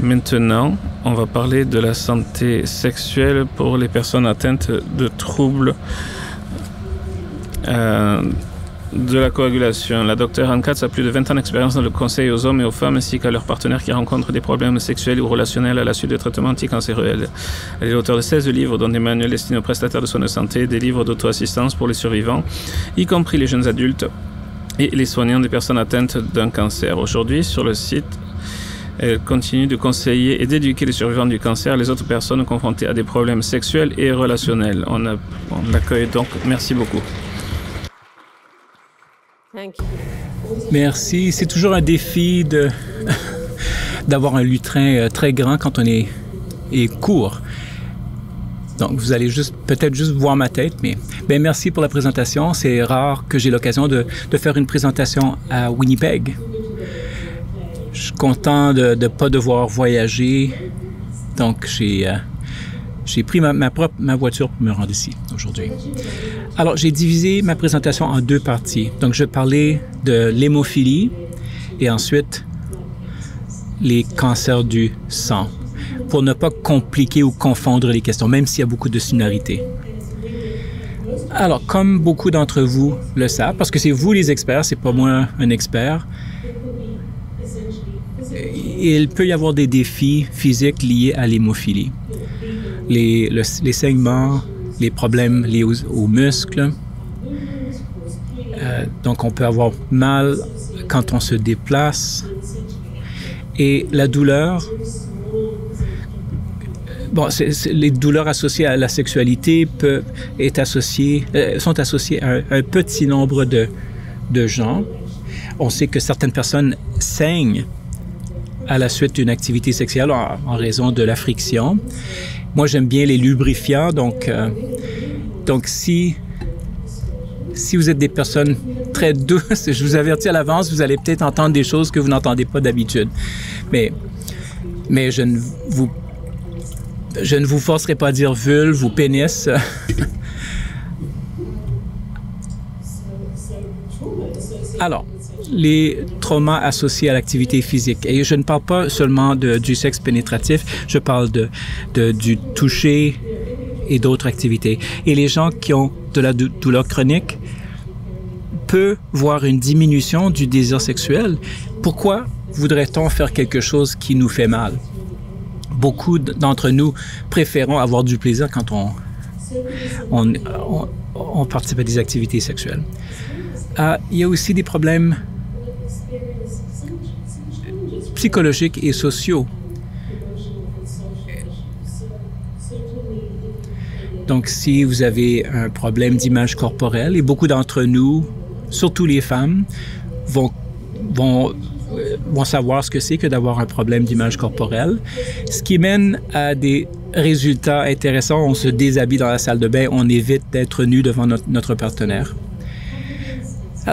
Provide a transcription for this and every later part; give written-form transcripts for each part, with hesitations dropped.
Maintenant, on va parler de la santé sexuelle pour les personnes atteintes de troubles de la coagulation. La docteure Anne Katz a plus de 20 ans d'expérience dans le conseil aux hommes et aux femmes ainsi qu'à leurs partenaires qui rencontrent des problèmes sexuels ou relationnels à la suite de traitements anticancéreux. Elle est l'auteur de 16 livres, dont des manuels destinés aux prestataires de soins de santé, des livres d'auto-assistance pour les survivants, y compris les jeunes adultes et les soignants des personnes atteintes d'un cancer. Aujourd'hui, sur le site, elle continue de conseiller et d'éduquer les survivants du cancer et les autres personnes confrontées à des problèmes sexuels et relationnels. On l'accueille donc. Merci beaucoup. Merci. C'est toujours un défi d'avoir un lutrin très grand quand on est court. Donc, vous allez peut-être juste voir ma tête, mais merci pour la présentation. C'est rare que j'ai l'occasion de faire une présentation à Winnipeg. Je suis content de ne pas devoir voyager. Donc, j'ai pris ma voiture pour me rendre ici aujourd'hui. Alors, j'ai divisé ma présentation en deux parties. Donc, je vais parler de l'hémophilie et ensuite les cancers du sang, pour ne pas compliquer ou confondre les questions, même s'il y a beaucoup de similarités. Alors, comme beaucoup d'entre vous le savent, parce que c'est vous les experts, c'est pas moi un expert, il peut y avoir des défis physiques liés à l'hémophilie. Les saignements, les problèmes liés aux muscles. Donc, on peut avoir mal quand on se déplace. Et la douleur, les douleurs associées à la sexualité sont associées à un petit nombre de gens. On sait que certaines personnes saignent à la suite d'une activité sexuelle en raison de la friction. Moi, j'aime bien les lubrifiants, donc si vous êtes des personnes très douces, je vous avertis à l'avance, vous allez peut-être entendre des choses que vous n'entendez pas d'habitude. Mais je ne vous forcerai pas à dire vulve ou pénis. Alors, les traumas associés à l'activité physique. Et je ne parle pas seulement du sexe pénétratif, je parle du toucher et d'autres activités. Et les gens qui ont de la douleur chronique peuvent voir une diminution du désir sexuel. Pourquoi voudrait-on faire quelque chose qui nous fait mal? Beaucoup d'entre nous préférons avoir du plaisir quand on participe à des activités sexuelles. Il y a aussi des problèmes psychologiques et sociaux. Donc, si vous avez un problème d'image corporelle, et beaucoup d'entre nous, surtout les femmes, vont savoir ce que c'est que d'avoir un problème d'image corporelle, ce qui mène à des résultats intéressants. On se déshabille dans la salle de bain, on évite d'être nu devant notre partenaire.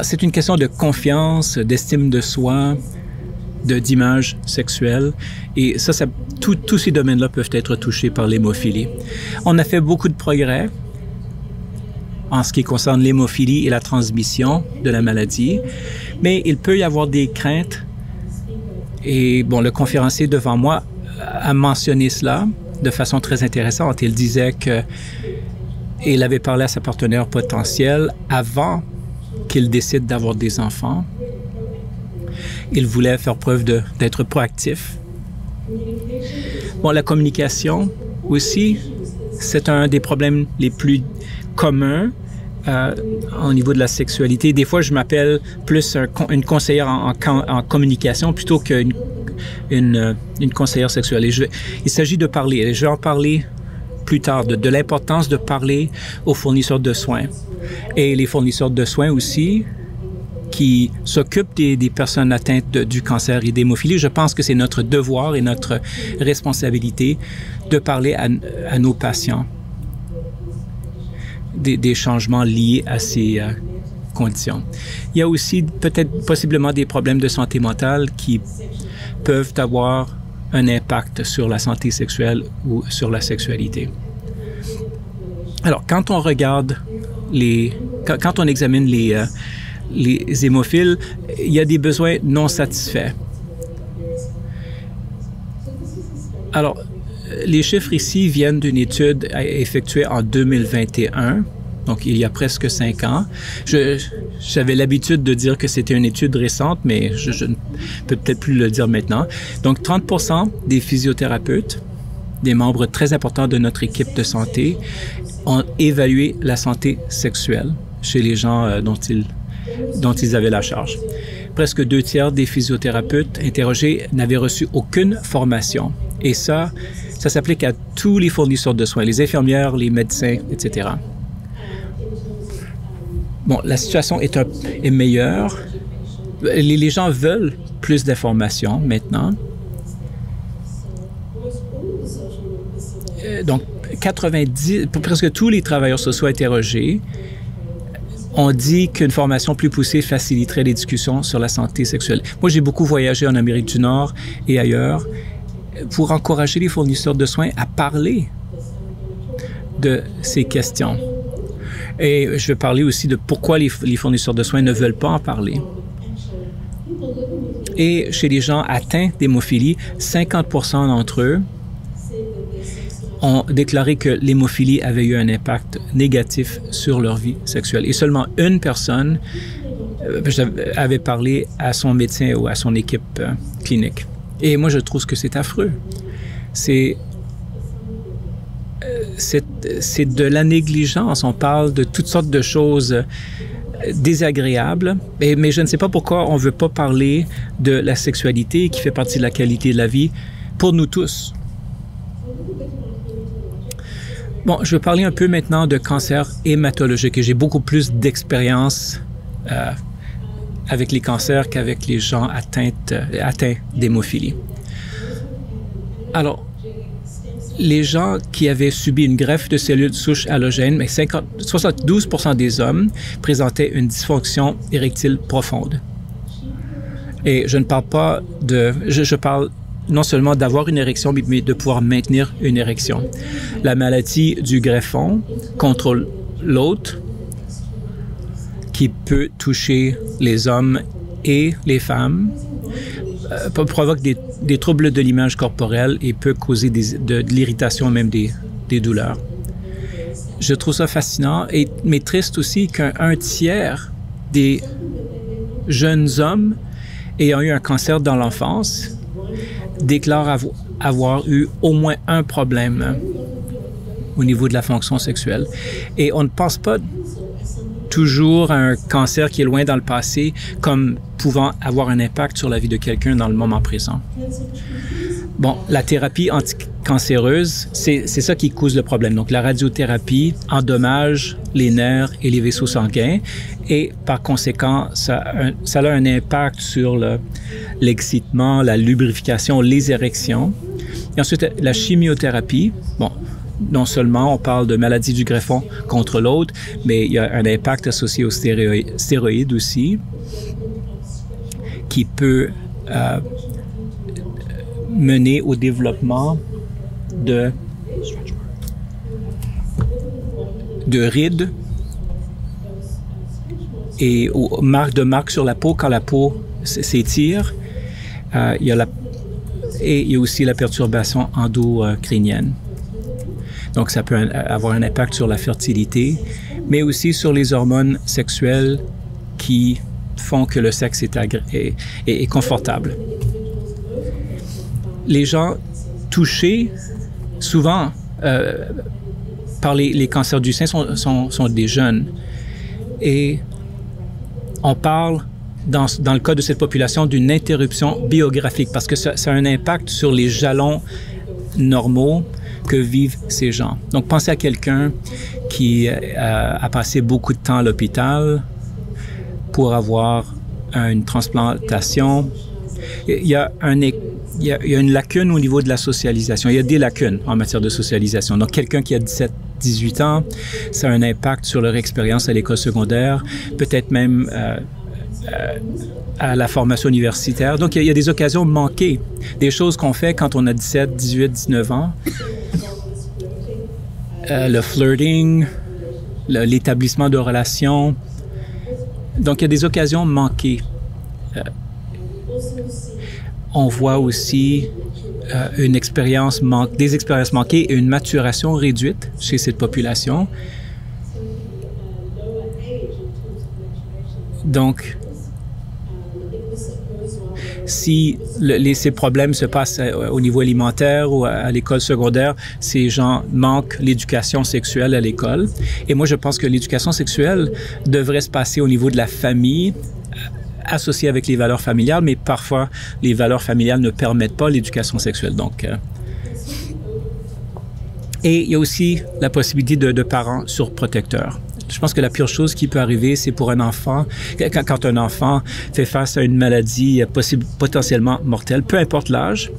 C'est une question de confiance, d'estime de soi, d'image sexuelle. Et tous ces domaines-là peuvent être touchés par l'hémophilie. On a fait beaucoup de progrès en ce qui concerne l'hémophilie et la transmission de la maladie, mais il peut y avoir des craintes. Et le conférencier devant moi a mentionné cela de façon très intéressante. Il disait qu'il avait parlé à sa partenaire potentielle avant qu'il décide d'avoir des enfants. Il voulait faire preuve d'être proactif. La communication aussi, c'est un des problèmes les plus communs au niveau de la sexualité. Des fois, je m'appelle plus une conseillère en communication plutôt qu'une conseillère sexuelle. Il s'agit de parler. Et je vais en parler plus tard, de l'importance de parler aux fournisseurs de soins. Et les fournisseurs de soins aussi, qui s'occupent des personnes atteintes du cancer et d'hémophilie. Je pense que c'est notre devoir et notre responsabilité de parler à nos patients des changements liés à ces conditions. Il y a aussi possiblement des problèmes de santé mentale qui peuvent avoir un impact sur la santé sexuelle ou sur la sexualité. Alors, quand on regarde quand on examine les hémophiles, il y a des besoins non satisfaits. Alors, les chiffres ici viennent d'une étude effectuée en 2021, donc il y a presque 5 ans. J'avais l'habitude de dire que c'était une étude récente, mais je ne peux peut-être plus le dire maintenant. Donc, 30% des physiothérapeutes, des membres très importants de notre équipe de santé, ont évalué la santé sexuelle chez les gens dont ils avaient la charge. Presque 2/3 des physiothérapeutes interrogés n'avaient reçu aucune formation. Et ça s'applique à tous les fournisseurs de soins, les infirmières, les médecins, etc. Bon, la situation est meilleure. Les gens veulent plus d'informations maintenant. Donc, presque tous les travailleurs sociaux interrogés ont dit qu'une formation plus poussée faciliterait les discussions sur la santé sexuelle. Moi, j'ai beaucoup voyagé en Amérique du Nord et ailleurs pour encourager les fournisseurs de soins à parler de ces questions. Et je vais parler aussi de pourquoi les fournisseurs de soins ne veulent pas en parler. Et chez les gens atteints d'hémophilie, 50% d'entre eux ont déclaré que l'hémophilie avait eu un impact négatif sur leur vie sexuelle. Et seulement une personne avait parlé à son médecin ou à son équipe clinique. Et moi, je trouve que c'est affreux. C'est de la négligence. On parle de toutes sortes de choses désagréables, mais je ne sais pas pourquoi on ne veut pas parler de la sexualité qui fait partie de la qualité de la vie pour nous tous. Bon, je vais parler un peu maintenant de cancer hématologique et j'ai beaucoup plus d'expérience avec les cancers qu'avec les gens atteints d'hémophilie. Alors, les gens qui avaient subi une greffe de cellules souches allogènes, 72% des hommes présentaient une dysfonction érectile profonde. Et je ne parle pas de... Je parle non seulement d'avoir une érection, mais de pouvoir maintenir une érection. La maladie du greffon contrôle l'hôte qui peut toucher les hommes et les femmes, provoque des troubles de l'image corporelle et peut causer de l'irritation, même des douleurs. Je trouve ça fascinant, mais triste aussi qu'un tiers des jeunes hommes ayant eu un cancer dans l'enfance déclarent avoir eu au moins un problème au niveau de la fonction sexuelle. Et on ne pense pas toujours à un cancer qui est loin dans le passé comme pouvant avoir un impact sur la vie de quelqu'un dans le moment présent. Bon, la thérapie anticancéreuse, c'est ça qui cause le problème. Donc, la radiothérapie endommage les nerfs et les vaisseaux sanguins et par conséquent, ça a un impact sur l'excitement, la lubrification, les érections. Et ensuite, la chimiothérapie, bon, non seulement on parle de maladie du greffon contre l'autre, mais il y a un impact associé aux stéroïdes aussi qui peut mener au développement de rides et aux marques sur la peau quand la peau s'étire. Il y a aussi la perturbation endocrinienne. Donc, ça peut avoir un impact sur la fertilité, mais aussi sur les hormones sexuelles qui font que le sexe est confortable. Les gens touchés, souvent, par les cancers du sein sont des jeunes. Et on parle, dans le cas de cette population, d'une interruption biographique parce que ça a un impact sur les jalons normaux que vivent ces gens. Donc, pensez à quelqu'un qui a passé beaucoup de temps à l'hôpital pour avoir une transplantation. Il y a une lacune au niveau de la socialisation. Il y a des lacunes en matière de socialisation. Donc, quelqu'un qui a 17-18 ans, ça a un impact sur leur expérience à l'école secondaire, peut-être même à la formation universitaire. Donc, il y a des occasions manquées, des choses qu'on fait quand on a 17, 18, 19 ans. Le flirting, l'établissement de relations. Donc, il y a des occasions manquées. on voit aussi des expériences manquées et une maturation réduite chez cette population. Donc, si ces problèmes se passent au niveau alimentaire ou à l'école secondaire, ces gens manquent l'éducation sexuelle à l'école. Et moi, je pense que l'éducation sexuelle devrait se passer au niveau de la famille, associée avec les valeurs familiales, mais parfois, les valeurs familiales ne permettent pas l'éducation sexuelle. Donc, et il y a aussi la possibilité de parents surprotecteurs. Je pense que la pire chose qui peut arriver, c'est pour un enfant, quand un enfant fait face à une maladie potentiellement mortelle, peu importe l'âge,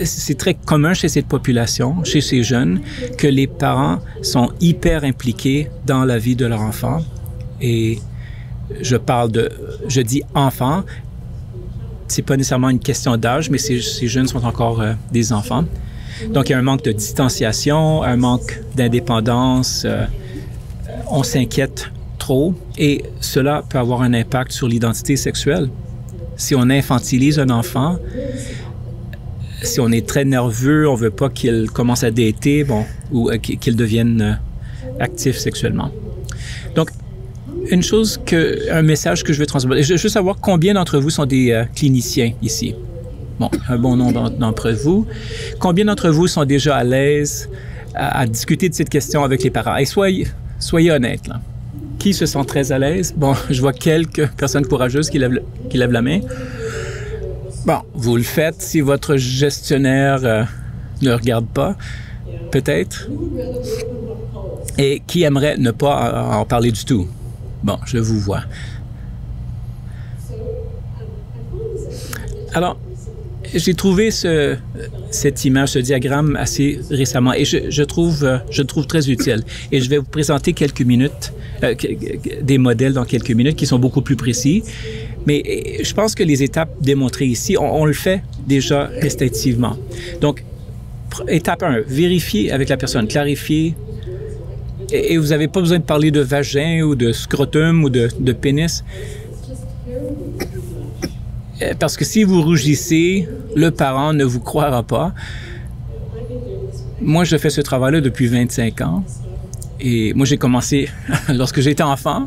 c'est très commun chez cette population, chez ces jeunes, que les parents sont hyper impliqués dans la vie de leur enfant. Et je dis enfant, c'est pas nécessairement une question d'âge, mais ces jeunes sont encore des enfants. Donc, il y a un manque de distanciation, un manque d'indépendance. On s'inquiète trop et cela peut avoir un impact sur l'identité sexuelle. Si on infantilise un enfant, si on est très nerveux, on veut pas qu'il commence à dater, ou qu'il devienne actif sexuellement. Donc, un message que je veux transmettre. Je veux savoir combien d'entre vous sont des cliniciens ici. Bon, un bon nombre d'entre vous. Combien d'entre vous sont déjà à l'aise à discuter de cette question avec les parents? Et soyez honnêtes, là. Qui se sent très à l'aise? Bon, je vois quelques personnes courageuses qui lèvent la main. Bon, vous le faites si votre gestionnaire ne regarde pas, peut-être. Et qui aimerait ne pas en parler du tout? Bon, je vous vois. Alors, j'ai trouvé cette image, ce diagramme assez récemment et je le trouve très utile. Et je vais vous présenter des modèles dans quelques minutes qui sont beaucoup plus précis. Mais je pense que les étapes démontrées ici, on le fait déjà instinctivement. Donc, étape 1, vérifier avec la personne, clarifier. Et vous n'avez pas besoin de parler de vagin ou de scrotum ou de pénis. Parce que si vous rougissez, le parent ne vous croira pas. Moi, je fais ce travail-là depuis 25 ans. Et moi, j'ai commencé lorsque j'étais enfant.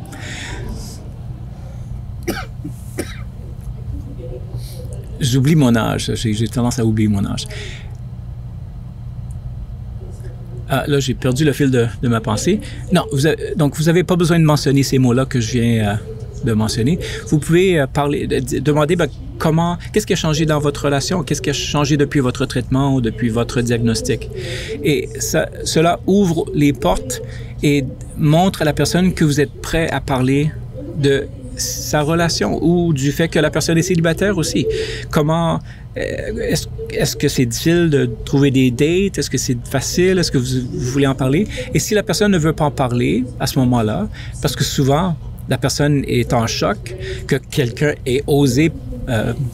J'oublie mon âge. J'ai tendance à oublier mon âge. Ah, là, j'ai perdu le fil de ma pensée. Non, donc vous n'avez pas besoin de mentionner ces mots-là que je viens de mentionner. Vous pouvez demander qu'est-ce qui a changé dans votre relation, qu'est-ce qui a changé depuis votre traitement ou depuis votre diagnostic. Et cela ouvre les portes et montre à la personne que vous êtes prêt à parler de sa relation ou du fait que la personne est célibataire aussi. Est-ce que c'est difficile de trouver des dates? Est-ce que c'est facile? Est-ce que vous voulez en parler? Et si la personne ne veut pas en parler à ce moment-là, parce que souvent, la personne est en choc que quelqu'un ait osé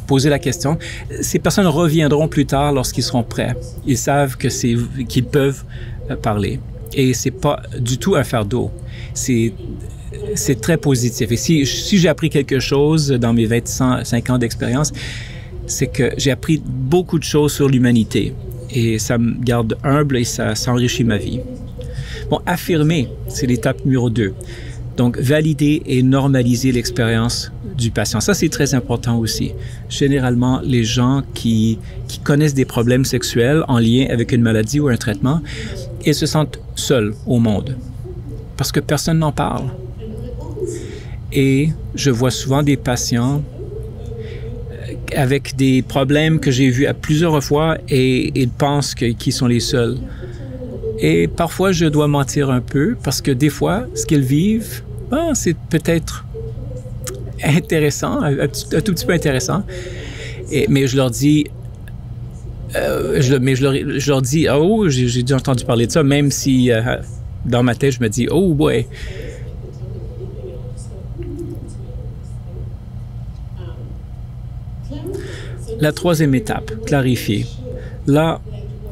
poser la question, ces personnes reviendront plus tard lorsqu'ils seront prêts. Ils savent qu'ils peuvent parler. Et c'est pas du tout un fardeau. C'est très positif. Et si j'ai appris quelque chose dans mes 25 ans d'expérience, c'est que j'ai appris beaucoup de choses sur l'humanité. Et ça me garde humble et ça enrichit ma vie. Bon, affirmer, c'est l'étape numéro 2. Donc, valider et normaliser l'expérience du patient. Ça, c'est très important aussi. Généralement, les gens qui connaissent des problèmes sexuels en lien avec une maladie ou un traitement, ils se sentent seuls au monde parce que personne n'en parle. Et je vois souvent des patients avec des problèmes que j'ai vus à plusieurs fois et ils pensent qu'ils sont les seuls. Et parfois, je dois mentir un peu parce que des fois, ce qu'ils vivent, c'est peut-être intéressant, un tout petit peu intéressant. Mais je leur dis, je leur dis, oh, j'ai déjà entendu parler de ça, même si dans ma tête, je me dis, oh, ouais. La troisième étape, clarifier. Là,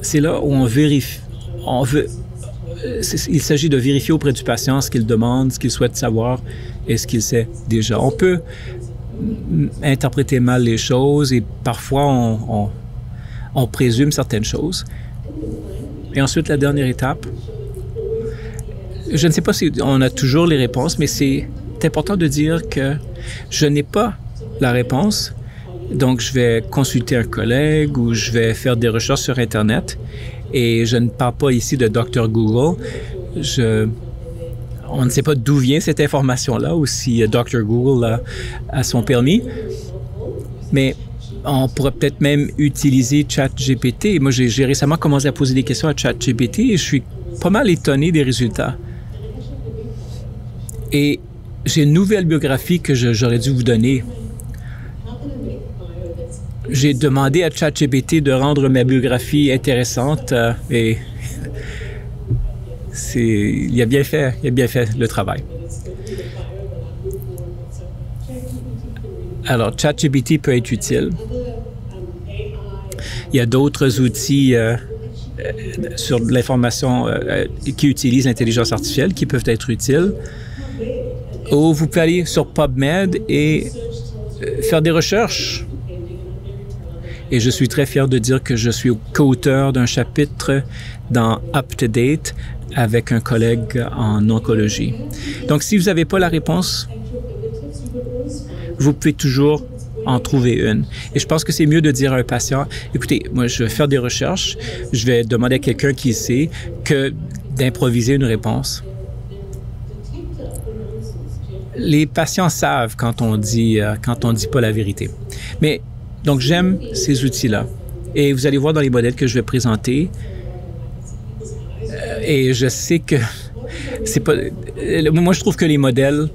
c'est là où on vérifie. Il s'agit de vérifier auprès du patient ce qu'il demande, ce qu'il souhaite savoir et ce qu'il sait déjà. On peut interpréter mal les choses et parfois on présume certaines choses. Et ensuite, la dernière étape, je ne sais pas si on a toujours les réponses, mais c'est important de dire que je n'ai pas la réponse. Donc, je vais consulter un collègue ou je vais faire des recherches sur Internet. Et je ne parle pas ici de Dr. Google. On ne sait pas d'où vient cette information-là ou si Dr. Google a son permis. Mais on pourrait peut-être même utiliser ChatGPT. Moi, j'ai récemment commencé à poser des questions à ChatGPT et je suis pas mal étonné des résultats. Et j'ai une nouvelle biographie que j'aurais dû vous donner. J'ai demandé à ChatGPT de rendre ma biographie intéressante et il a bien fait le travail. Alors, ChatGPT peut être utile. Il y a d'autres outils sur l'information qui utilisent l'intelligence artificielle qui peuvent être utiles. Ou vous pouvez aller sur PubMed et faire des recherches. Et je suis très fier de dire que je suis co-auteur d'un chapitre dans UpToDate avec un collègue en oncologie. Donc, si vous n'avez pas la réponse, vous pouvez toujours en trouver une. Et je pense que c'est mieux de dire à un patient, écoutez, moi, je vais faire des recherches, je vais demander à quelqu'un qui sait que d'improviser une réponse. Les patients savent quand on dit pas la vérité. Mais donc, j'aime ces outils-là. Et vous allez voir dans les modèles que je vais présenter. Et je sais que c'est pas... Moi, je trouve que les modèles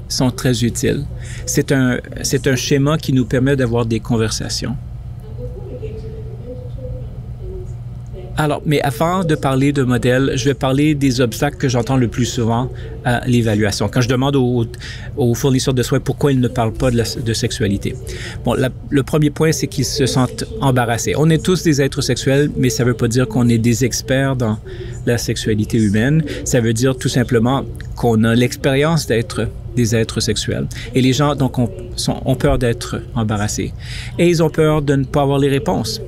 sont très utiles. C'est un schéma qui nous permet d'avoir des conversations. Alors, mais avant de parler de modèles, je vais parler des obstacles que j'entends le plus souvent à l'évaluation. Quand je demande aux fournisseurs de soins pourquoi ils ne parlent pas de sexualité. Bon, le premier point, c'est qu'ils se sentent embarrassés. On est tous des êtres sexuels, mais ça ne veut pas dire qu'on est des experts dans la sexualité humaine. Ça veut dire tout simplement qu'on a l'expérience d'être des êtres sexuels. Et les gens, donc, ont peur d'être embarrassés. Et ils ont peur de ne pas avoir les réponses.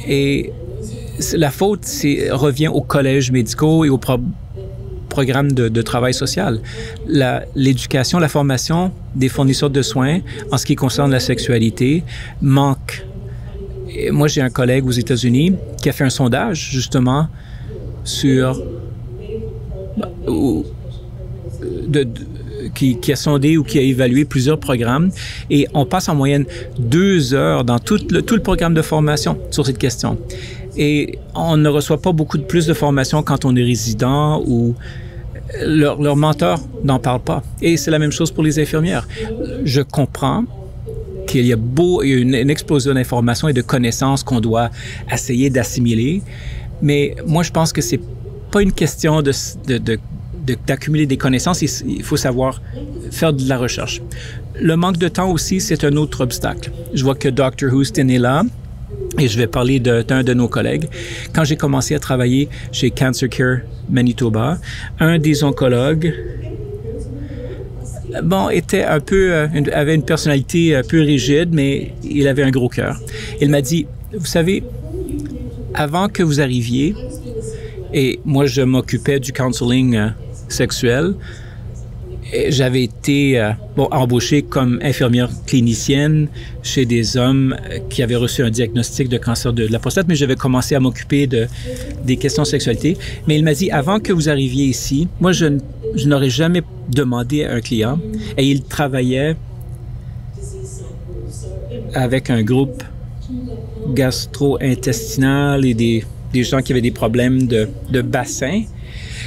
Et la faute revient aux collèges médicaux et aux programmes de travail social. L'éducation, la formation des fournisseurs de soins en ce qui concerne la sexualité manque. Et moi, j'ai un collègue aux États-Unis qui a fait un sondage, justement, sur... qui a sondé ou qui a évalué plusieurs programmes et on passe en moyenne 2 heures dans tout le programme de formation sur cette question. Et on ne reçoit pas beaucoup plus de formation quand on est résident ou leur mentor n'en parle pas. Et c'est la même chose pour les infirmières. Je comprends qu'il y a une explosion d'informations et de connaissances qu'on doit essayer d'assimiler, mais moi je pense que c'est pas une question d'accumuler des connaissances, il faut savoir faire de la recherche. Le manque de temps aussi, c'est un autre obstacle. Je vois que Dr. Houston est là et je vais parler d'un de nos collègues. Quand j'ai commencé à travailler chez Cancer Care Manitoba, un des oncologues était avait une personnalité un peu rigide, mais il avait un gros cœur. Il m'a dit, vous savez, avant que vous arriviez, et moi je m'occupais du counseling sexuel. J'avais été embauchée comme infirmière clinicienne chez des hommes qui avaient reçu un diagnostic de cancer de la prostate, mais j'avais commencé à m'occuper des questions de sexualité. Mais il m'a dit, avant que vous arriviez ici, moi, je n'aurais jamais demandé à un client, et il travaillait avec un groupe gastro-intestinal et des gens qui avaient des problèmes de bassin.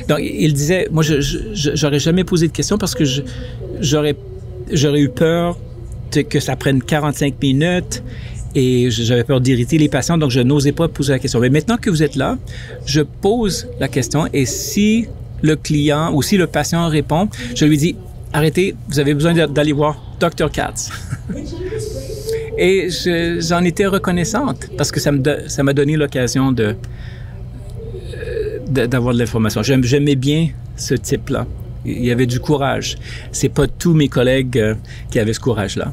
Donc, il disait, moi, j'aurais jamais posé de questions parce que j'aurais eu peur que ça prenne 45 minutes et j'avais peur d'irriter les patients, donc je n'osais pas poser la question. Mais maintenant que vous êtes là, je pose la question et si le client ou si le patient répond, je lui dis, arrêtez, vous avez besoin d'aller voir Dr. Katz. Et j'en étais reconnaissante parce que ça m'a donné l'occasion d'avoir de l'information. J'aimais bien ce type-là Il y avait du courage. C'est pas tous mes collègues qui avaient ce courage-là.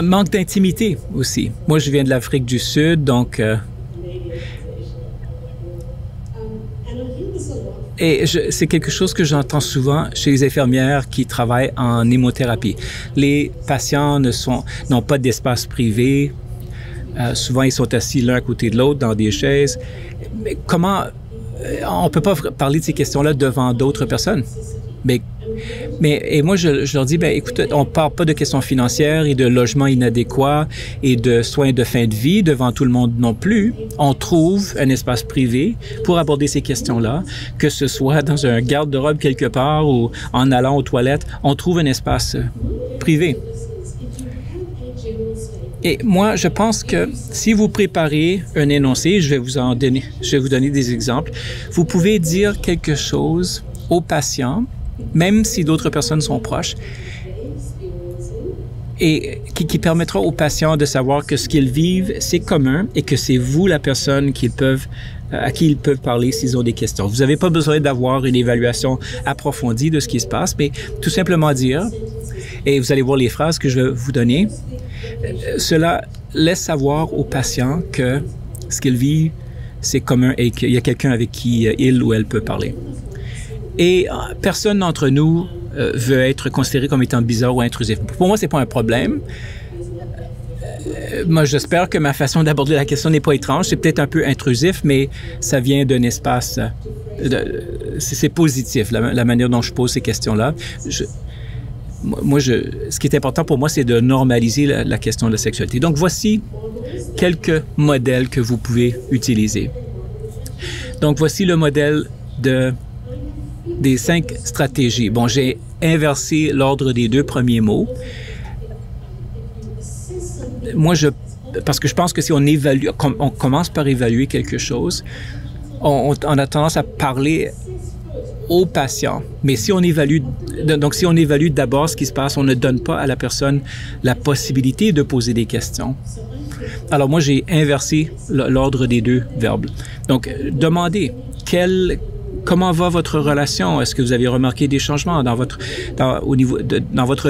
Manque d'intimité aussi. Moi, je viens de l'Afrique du Sud, donc... Et c'est quelque chose que j'entends souvent chez les infirmières qui travaillent en hémothérapie. Les patients n'ont pas d'espace privé. Souvent, ils sont assis l'un à côté de l'autre dans des chaises. Mais comment... on ne peut pas parler de ces questions-là devant d'autres personnes. Et moi, je leur dis, écoute, on ne parle pas de questions financières et de logements inadéquats et de soins de fin de vie devant tout le monde non plus. On trouve un espace privé pour aborder ces questions-là, que ce soit dans un garde-robe quelque part ou en allant aux toilettes, on trouve un espace privé. Et moi, je pense que si vous préparez un énoncé, je vais vous donner des exemples, vous pouvez dire quelque chose au patient, même si d'autres personnes sont proches, et qui permettra aux patients de savoir que ce qu'ils vivent, c'est commun et que c'est vous la personne à qui ils peuvent parler s'ils ont des questions. Vous n'avez pas besoin d'avoir une évaluation approfondie de ce qui se passe, mais tout simplement dire, et vous allez voir les phrases que je vais vous donner, cela laisse savoir aux patients que ce qu'ils vivent, c'est commun et qu'il y a quelqu'un avec qui il ou elle peut parler. Et personne d'entre nous veut être considéré comme étant bizarre ou intrusif. Pour moi, c'est pas un problème. Moi, j'espère que ma façon d'aborder la question n'est pas étrange. C'est peut-être un peu intrusif, mais ça vient d'un espace... c'est positif, la manière dont je pose ces questions-là. Ce qui est important pour moi, c'est de normaliser la question de la sexualité. Donc, voici quelques modèles que vous pouvez utiliser. Donc, voici le modèle des 5 stratégies. Bon, j'ai inversé l'ordre des 2 premiers mots. Moi, parce que je pense que si on commence par évaluer quelque chose, on a tendance à parler au patient. Mais si on évalue d'abord ce qui se passe, on ne donne pas à la personne la possibilité de poser des questions. Alors moi, j'ai inversé l'ordre des 2 verbes. Donc, demandez comment va votre relation? Est-ce que vous avez remarqué des changements dans votre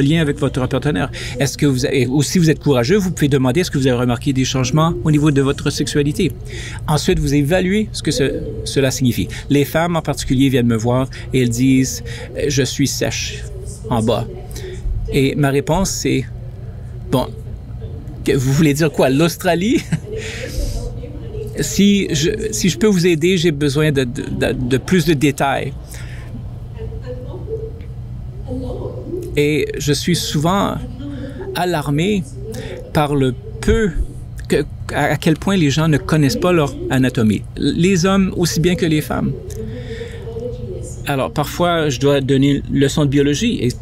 lien avec votre partenaire? Ou si vous êtes courageux, vous pouvez demander est-ce que vous avez remarqué des changements au niveau de votre sexualité? Ensuite, vous évaluez ce que cela signifie. Les femmes en particulier viennent me voir et elles disent « je suis sèche en bas ». Et ma réponse, c'est « bon, vous voulez dire quoi? L'Australie? » Si je peux vous aider, j'ai besoin de plus de détails. Et je suis souvent alarmé par à quel point les gens ne connaissent pas leur anatomie. Les hommes aussi bien que les femmes. Alors, parfois, je dois donner une leçon de biologie.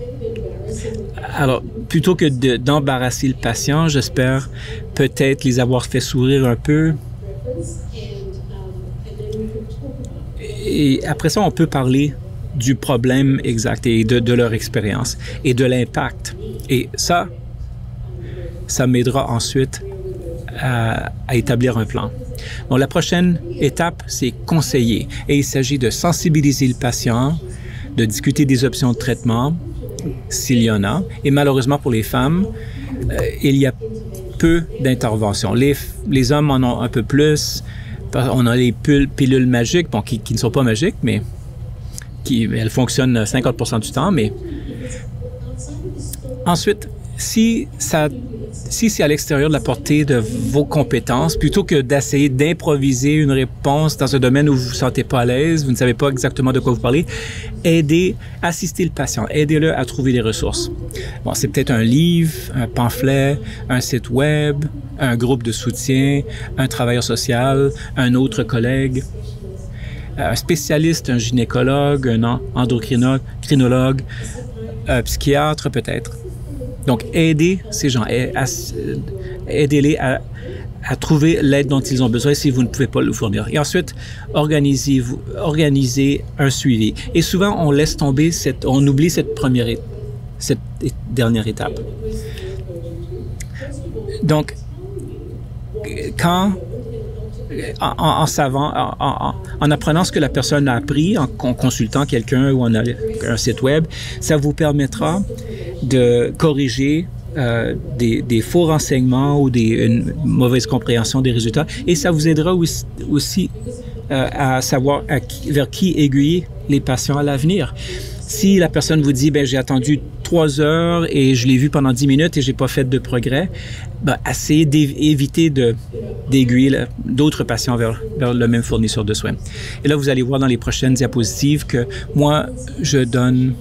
Alors, plutôt que d'embarrasser le patient, j'espère peut-être les avoir fait sourire un peu. Et après ça, on peut parler du problème exact et de leur expérience et de l'impact. Et ça m'aidera ensuite à établir un plan. Donc, la prochaine étape, c'est conseiller. Et il s'agit de sensibiliser le patient, de discuter des options de traitement, s'il y en a. Et malheureusement, pour les femmes, il y a peu d'interventions. Les hommes en ont un peu plus. On a les pilules magiques, bon, qui ne sont pas magiques, mais elles fonctionnent 50% du temps. Mais ensuite, si c'est à l'extérieur de la portée de vos compétences, plutôt que d'essayer d'improviser une réponse dans un domaine où vous ne vous sentez pas à l'aise, vous ne savez pas exactement de quoi vous parlez, assistez le patient, aidez-le à trouver des ressources. Bon, c'est peut-être un livre, un pamphlet, un site web, un groupe de soutien, un travailleur social, un autre collègue, un spécialiste, un gynécologue, un endocrinologue, un psychiatre peut-être. Donc, aidez ces gens, aidez-les à trouver l'aide dont ils ont besoin si vous ne pouvez pas le fournir. Et ensuite, organisez un suivi. Et souvent, on laisse tomber on oublie cette dernière étape. Donc, quand en apprenant ce que la personne a appris, en consultant quelqu'un ou en un site web, ça vous permettra de corriger des faux renseignements ou une mauvaise compréhension des résultats, et ça vous aidera aussi à savoir vers qui aiguiller les patients à l'avenir. Si la personne vous dit, j'ai attendu 3 heures et je l'ai vu pendant 10 minutes et j'ai pas fait de progrès, essayez d'éviter d'aiguiller d'autres patients vers le même fournisseur de soins. Et là, vous allez voir dans les prochaines diapositives que moi, je donne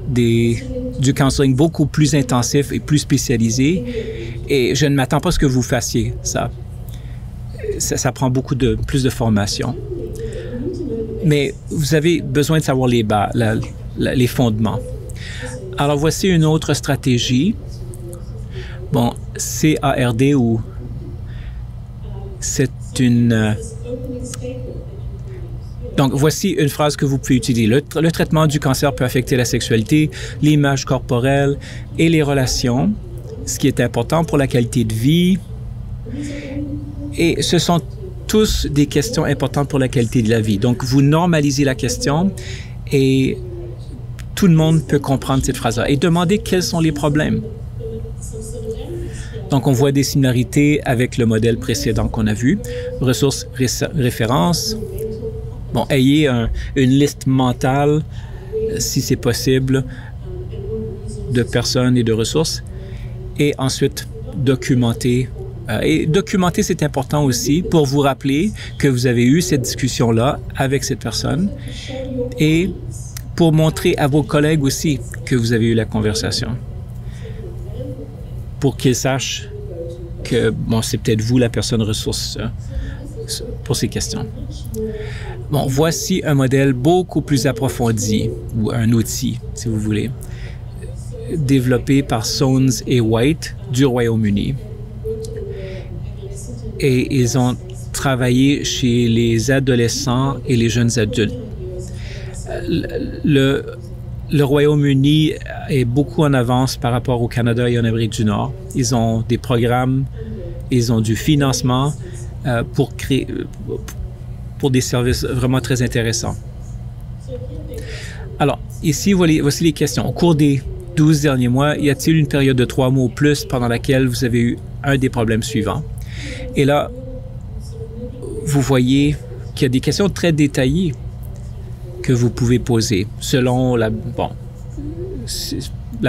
du counseling beaucoup plus intensif et plus spécialisé, et je ne m'attends pas à ce que vous fassiez ça. Ça prend plus de formation. Mais vous avez besoin de savoir les les fondements. Alors, voici une autre stratégie. Bon, CARD, ou c'est une... Donc, voici une phrase que vous pouvez utiliser. Le traitement du cancer peut affecter la sexualité, l'image corporelle et les relations, ce qui est important pour la qualité de vie. Et ce sont tous des questions importantes pour la qualité de la vie. Donc, vous normalisez la question et tout le monde peut comprendre cette phrase-là. Et demandez quels sont les problèmes. Donc, on voit des similarités avec le modèle précédent qu'on a vu. Ressources, références. Bon, ayez une liste mentale, si c'est possible, de personnes et de ressources. Et ensuite, documenter. Et documenter, c'est important aussi pour vous rappeler que vous avez eu cette discussion-là avec cette personne et pour montrer à vos collègues aussi que vous avez eu la conversation. Pour qu'ils sachent que, c'est peut-être vous la personne ressource pour ces questions. Bon, voici un modèle beaucoup plus approfondi, ou un outil, si vous voulez, développé par Soanes et White du Royaume-Uni. Et ils ont travaillé chez les adolescents et les jeunes adultes. Le Royaume-Uni est beaucoup en avance par rapport au Canada et en Amérique du Nord. Ils ont des programmes, ils ont du financement pour des services vraiment très intéressants. Alors, ici, voici les questions. Au cours des 12 derniers mois, y a-t-il une période de 3 mois ou plus pendant laquelle vous avez eu un des problèmes suivants? Et là, vous voyez qu'il y a des questions très détaillées que vous pouvez poser selon la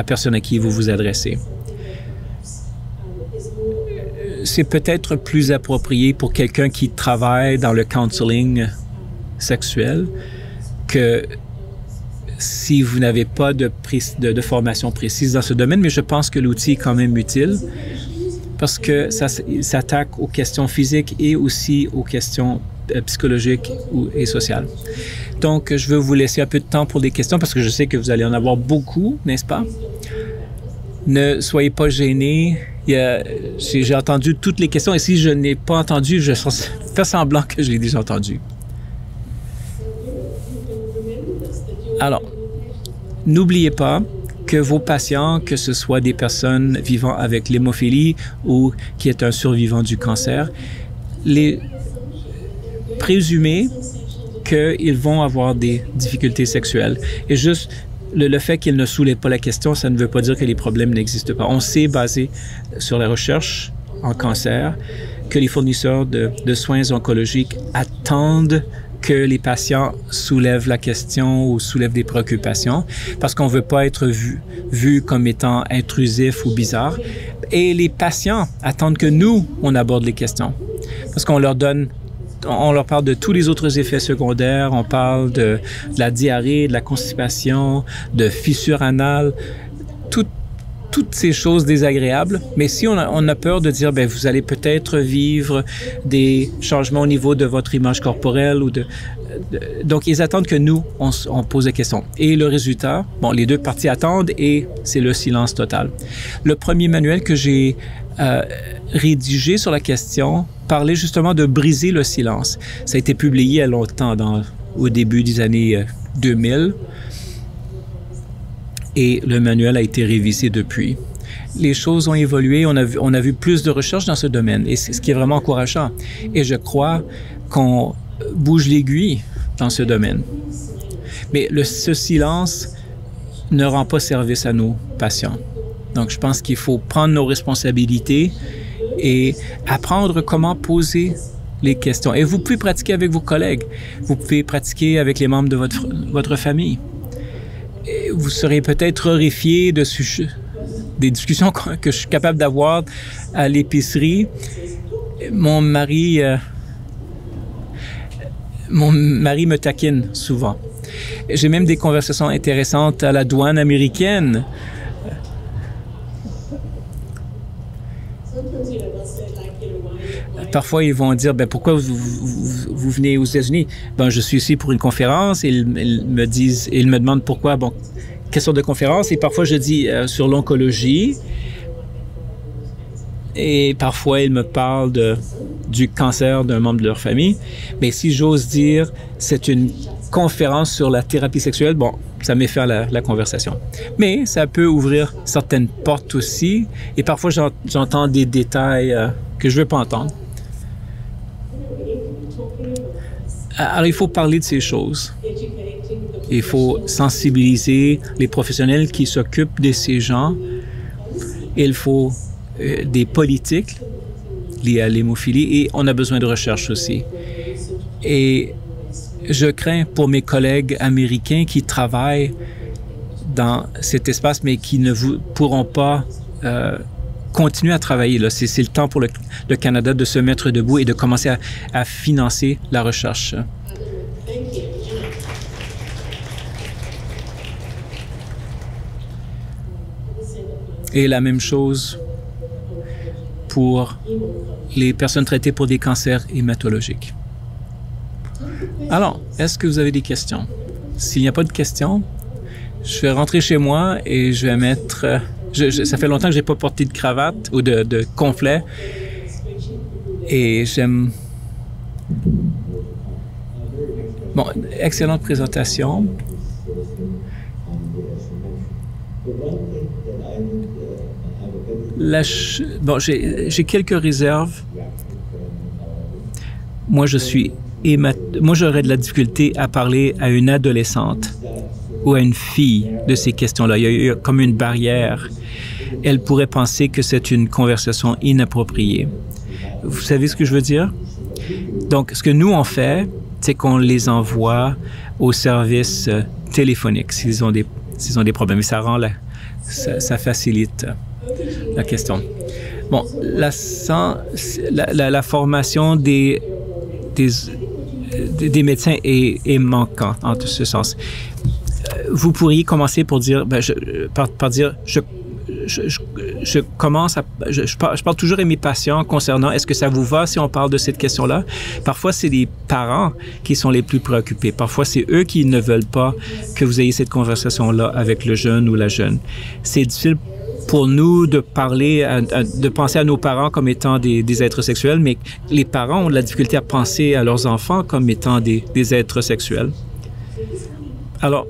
personne à qui vous vous adressez. C'est peut-être plus approprié pour quelqu'un qui travaille dans le counseling sexuel que si vous n'avez pas de formation précise dans ce domaine, mais je pense que l'outil est quand même utile parce que ça s'attaque aux questions physiques et aussi aux questions psychologiques et sociales. Donc, je veux vous laisser un peu de temps pour des questions parce que je sais que vous allez en avoir beaucoup, n'est-ce pas? Ne soyez pas gênés. J'ai entendu toutes les questions et si je n'ai pas entendu, je fais semblant que je l'ai déjà entendu. Alors, n'oubliez pas que vos patients, que ce soit des personnes vivant avec l'hémophilie ou qui est un survivant du cancer, présumez qu'ils vont avoir des difficultés sexuelles. Et juste le fait qu'ils ne soulèvent pas la question, ça ne veut pas dire que les problèmes n'existent pas. On sait, basé sur la recherche en cancer, que les fournisseurs de soins oncologiques attendent que les patients soulèvent la question ou soulèvent des préoccupations parce qu'on ne veut pas être vu comme étant intrusif ou bizarre. Et les patients attendent que nous, on aborde les questions parce qu'on leur parle de tous les autres effets secondaires, on parle de la diarrhée, de la constipation, de fissures anales, toutes ces choses désagréables. Mais si on a peur de dire, vous allez peut-être vivre des changements au niveau de votre image corporelle donc ils attendent que nous, on pose des questions. Et le résultat, les deux parties attendent et c'est le silence total. Le premier manuel que j'ai rédigé sur la question parlait justement de briser le silence. Ça a été publié il y a longtemps, au début des années 2000. Et le manuel a été révisé depuis. les choses ont évolué, on a vu plus de recherches dans ce domaine, et c'est ce qui est vraiment encourageant. Et je crois qu'on bouge l'aiguille dans ce domaine. Mais ce silence ne rend pas service à nos patients. Donc, je pense qu'il faut prendre nos responsabilités et apprendre comment poser les questions. Et vous pouvez pratiquer avec vos collègues. Vous pouvez pratiquer avec les membres de votre famille. Et vous serez peut-être horrifié des discussions que je suis capable d'avoir à l'épicerie. Mon mari me taquine souvent. J'ai même des conversations intéressantes à la douane américaine. Parfois, ils vont dire, pourquoi vous venez aux États-Unis? Je suis ici pour une conférence. Ils me demandent pourquoi. Quelle sorte de conférence? Et parfois, je dis sur l'oncologie. Et parfois, ils me parlent du cancer d'un membre de leur famille. Mais si j'ose dire, c'est une conférence sur la thérapie sexuelle, ça met fin à la conversation. Mais ça peut ouvrir certaines portes aussi. Et parfois, j'entends des détails que je ne veux pas entendre. Alors, il faut parler de ces choses. Il faut sensibiliser les professionnels qui s'occupent de ces gens. Il faut des politiques liées à l'hémophilie et on a besoin de recherche aussi. Et je crains pour mes collègues américains qui travaillent dans cet espace mais qui ne pourront pas continuer à travailler. C'est le temps pour le Canada de se mettre debout et de commencer à financer la recherche. Et la même chose pour les personnes traitées pour des cancers hématologiques. Alors, est-ce que vous avez des questions? S'il n'y a pas de questions, je vais rentrer chez moi et je vais mettre... ça fait longtemps que je n'ai pas porté de cravate ou de complet. Et j'aime... Excellente présentation. J'ai quelques réserves. Moi, j'aurais de la difficulté à parler à une adolescente ou à une fille de ces questions-là. Il y a eu comme une barrière. Elle pourrait penser que c'est une conversation inappropriée. Vous savez ce que je veux dire? Donc, ce que nous, on fait, c'est qu'on les envoie au service téléphonique s'ils ont des problèmes. Et ça rend ça facilite la question. La formation des médecins est manquante en ce sens. Vous pourriez commencer par dire, je parle toujours à mes patients concernant est-ce que ça vous va si on parle de cette question-là. Parfois, c'est les parents qui sont les plus préoccupés. Parfois, c'est eux qui ne veulent pas que vous ayez cette conversation-là avec le jeune ou la jeune. C'est difficile pour nous de de penser à nos parents comme étant des êtres sexuels, mais les parents ont de la difficulté à penser à leurs enfants comme étant des êtres sexuels. Alors,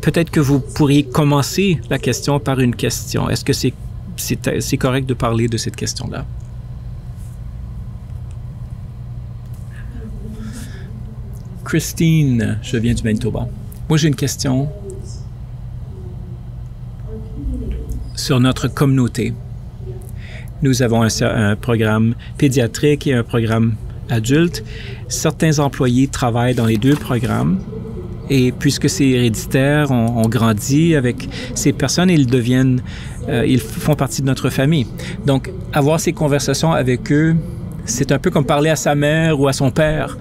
peut-être que vous pourriez commencer la question par une question. Est-ce que c'est correct de parler de cette question-là? Christine, je viens du Manitoba. Moi, j'ai une question sur notre communauté. Nous avons un programme pédiatrique et un programme adulte. Certains employés travaillent dans les deux programmes. Et puisque c'est héréditaire, on grandit avec ces personnes et ils font partie de notre famille. Donc, avoir ces conversations avec eux, c'est un peu comme parler à sa mère ou à son père.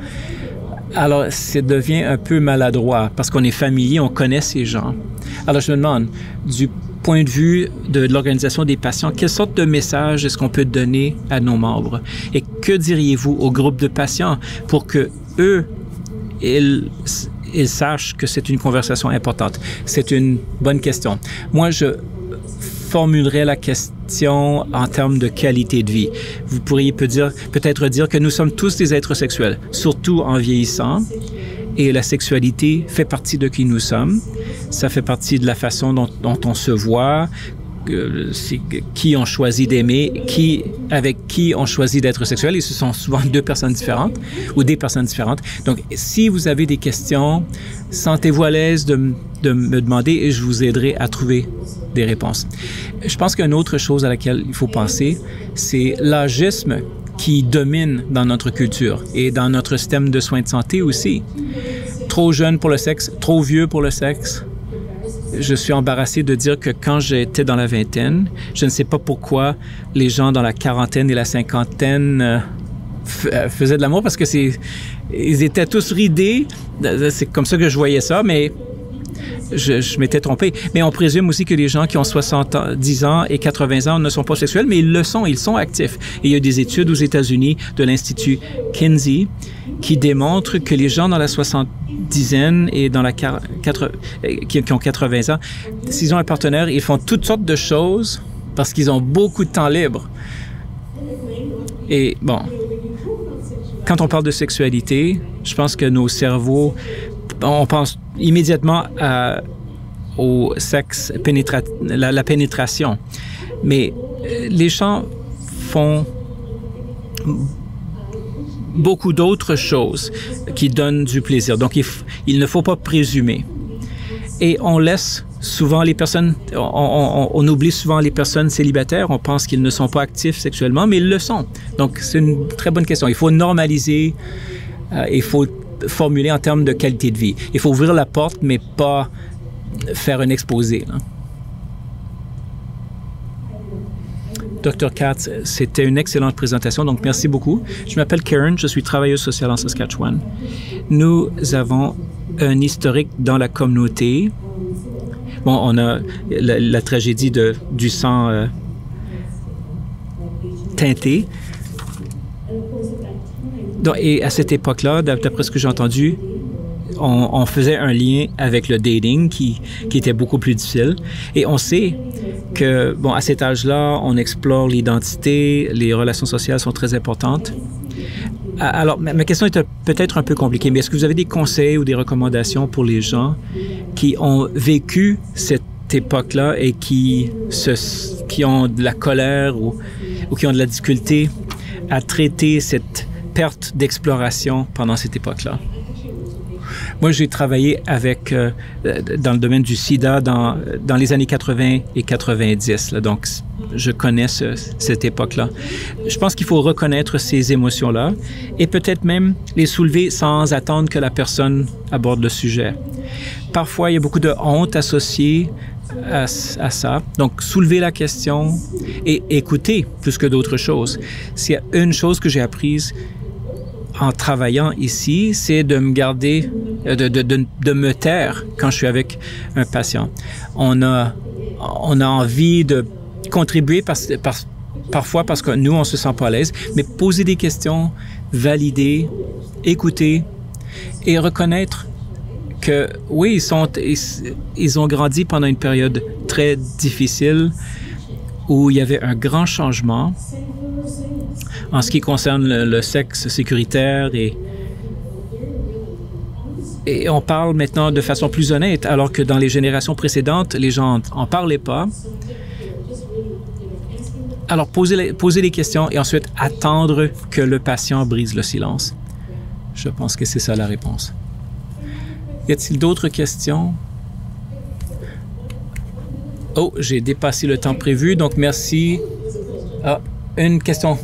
Alors, ça devient un peu maladroit parce qu'on est familier, on connaît ces gens. Alors, je me demande, du point de vue de l'organisation des patients, quelle sorte de message est-ce qu'on peut donner à nos membres? Et que diriez-vous au groupe de patients pour que eux, ils sachent que c'est une conversation importante? C'est une bonne question. Moi, je formulerais la question en termes de qualité de vie. Vous pourriez peut-être dire que nous sommes tous des êtres sexuels, surtout en vieillissant, et la sexualité fait partie de qui nous sommes. Ça fait partie de la façon dont on se voit, c'est qui ont choisi d'aimer, avec qui ont choisi d'être sexuels, et ce sont souvent deux personnes différentes ou des personnes différentes. Donc, si vous avez des questions, sentez-vous à l'aise de me demander et je vous aiderai à trouver des réponses. Je pense qu'une autre chose à laquelle il faut penser, c'est l'âgisme qui domine dans notre culture et dans notre système de soins de santé aussi. Trop jeune pour le sexe, trop vieux pour le sexe. Je suis embarrassé de dire que quand j'étais dans la vingtaine, je ne sais pas pourquoi les gens dans la quarantaine et la cinquantaine faisaient de l'amour parce que ils étaient tous ridés. C'est comme ça que je voyais ça, mais je m'étais trompé. Mais on présume aussi que les gens qui ont 70 ans et 80 ans ne sont pas sexuels, mais ils sont actifs. Et il y a des études aux États-Unis de l'Institut Kinsey qui démontrent que les gens dans la soixantisaine et dans qui ont 80 ans, s'ils ont un partenaire, ils font toutes sortes de choses parce qu'ils ont beaucoup de temps libre. Et bon, quand on parle de sexualité, je pense que nos cerveaux, on pense immédiatement au sexe, la pénétration. Mais les gens font beaucoup d'autres choses qui donnent du plaisir. Donc, il ne faut pas présumer. Et on laisse souvent les personnes, on oublie souvent les personnes célibataires. On pense qu'ils ne sont pas actifs sexuellement, mais ils le sont. Donc, c'est une très bonne question. Il faut normaliser, il faut formuler en termes de qualité de vie. Il faut ouvrir la porte, mais pas faire un exposé. Là. Dr. Katz, c'était une excellente présentation, donc merci beaucoup. Je m'appelle Karen, je suis travailleuse sociale en Saskatchewan. Nous avons un historique dans la communauté. Bon, on a la tragédie du sang teinté. Donc, et à cette époque-là, d'après ce que j'ai entendu, on faisait un lien avec le dating qui était beaucoup plus difficile. Et on sait que, bon, à cet âge-là, on explore l'identité, les relations sociales sont très importantes. Alors, ma question est peut-être un peu compliquée, mais est-ce que vous avez des conseils ou des recommandations pour les gens qui ont vécu cette époque-là et qui ont de la colère ou qui ont de la difficulté à traiter cette perte d'exploration pendant cette époque-là? Moi, j'ai travaillé dans le domaine du sida dans les années 80 et 90. Là, donc, je connais cette époque-là. Je pense qu'il faut reconnaître ces émotions-là et peut-être même les soulever sans attendre que la personne aborde le sujet. Parfois, il y a beaucoup de honte associée à ça. Donc, soulever la question et écouter plus que d'autres choses. S'il y a une chose que j'ai apprise en travaillant ici, c'est de me garder, de me taire quand je suis avec un patient. On a envie de contribuer parfois parce que nous, on se sent pas à l'aise, mais poser des questions, valider, écouter et reconnaître que oui, ils ont grandi pendant une période très difficile où il y avait un grand changement en ce qui concerne le sexe sécuritaire et on parle maintenant de façon plus honnête, alors que dans les générations précédentes, les gens n'en parlaient pas. Alors, poser les questions et ensuite attendre que le patient brise le silence. Je pense que c'est ça la réponse. Y a-t-il d'autres questions? Oh, j'ai dépassé le temps prévu, donc merci. Ah,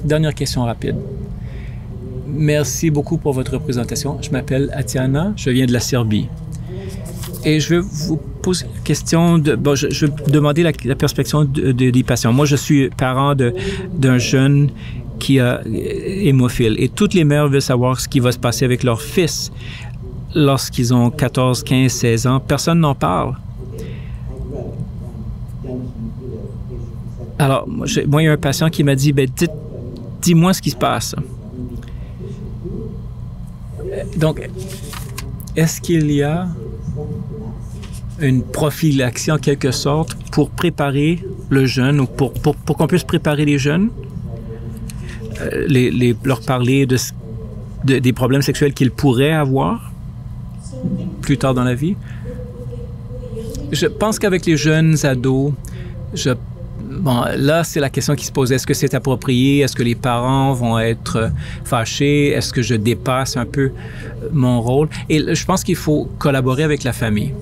dernière question rapide. Merci beaucoup pour votre présentation. Je m'appelle Atiana, je viens de la Serbie. Et je vais vous poser une question je vais demander la perspective des patients. Moi, je suis parent d'un jeune qui est hémophile et toutes les mères veulent savoir ce qui va se passer avec leur fils lorsqu'ils ont 14, 15, 16 ans. Personne n'en parle. Alors, moi, il y a un patient qui m'a dit, dis-moi ce qui se passe. Donc, est-ce qu'il y a une prophylaxie en quelque sorte pour préparer le jeune ou pour qu'on puisse préparer les jeunes, leur parler des problèmes sexuels qu'ils pourraient avoir plus tard dans la vie? Je pense qu'avec les jeunes ados, Bon, là, c'est la question qui se pose. Est-ce que c'est approprié? Est-ce que les parents vont être fâchés? Est-ce que je dépasse un peu mon rôle? Et je pense qu'il faut collaborer avec la famille.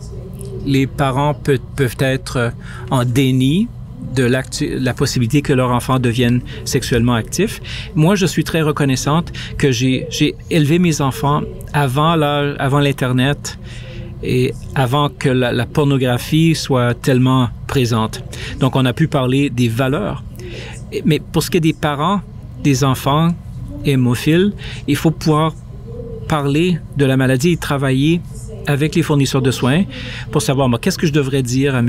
Les parents peuvent être en déni de la possibilité que leur enfant devienne sexuellement actif. Moi, je suis très reconnaissante que j'ai élevé mes enfants avant l'Internet et avant que la pornographie soit tellement présente. Donc, on a pu parler des valeurs. Mais pour ce qui est des parents, des enfants hémophiles, il faut pouvoir parler de la maladie et travailler avec les fournisseurs de soins pour savoir, moi, qu'est-ce que je devrais dire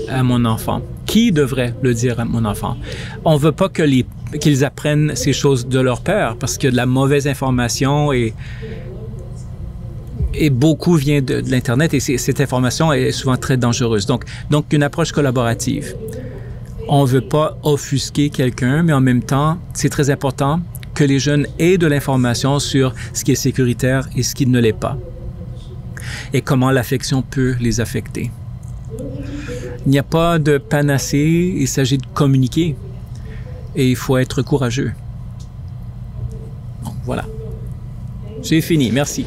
à mon enfant? Qui devrait le dire à mon enfant? On ne veut pas qu'ils apprennent ces choses de leur père parce que de la mauvaise information et beaucoup vient de l'Internet et cette information est souvent très dangereuse. Donc une approche collaborative. On ne veut pas offusquer quelqu'un, mais en même temps, c'est très important que les jeunes aient de l'information sur ce qui est sécuritaire et ce qui ne l'est pas. Et comment l'affection peut les affecter. Il n'y a pas de panacée, il s'agit de communiquer. Et il faut être courageux. Bon, voilà. J'ai fini, merci.